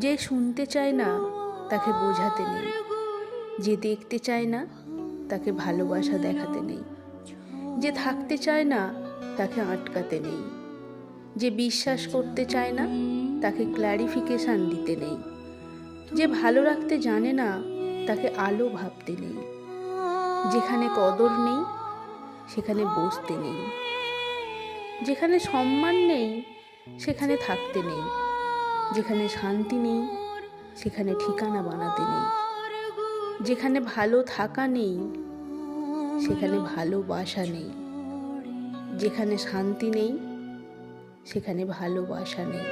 যে শুনতে চায় না তাকে বোঝাতে নেই, যে দেখতে চায় না তাকে ভালোবাসা দেখাতে নেই, যে থাকতে চায় না তাকে আটকাতে নেই, যে বিশ্বাস করতে চায় না তাকে ক্ল্যারিফিকেশান দিতে নেই, যে ভালো রাখতে জানে না তাকে আলো ভাবতে নেই। যেখানে কদর নেই সেখানে বসতে নেই, যেখানে সম্মান নেই সেখানে থাকতে নেই, যেখানে শান্তি নেই সেখানে ঠিকানা বানাতে নেই, যেখানে ভালো থাকা নেই সেখানে ভালোবাসা নেই, যেখানে শান্তি নেই সেখানে ভালোবাসা নেই।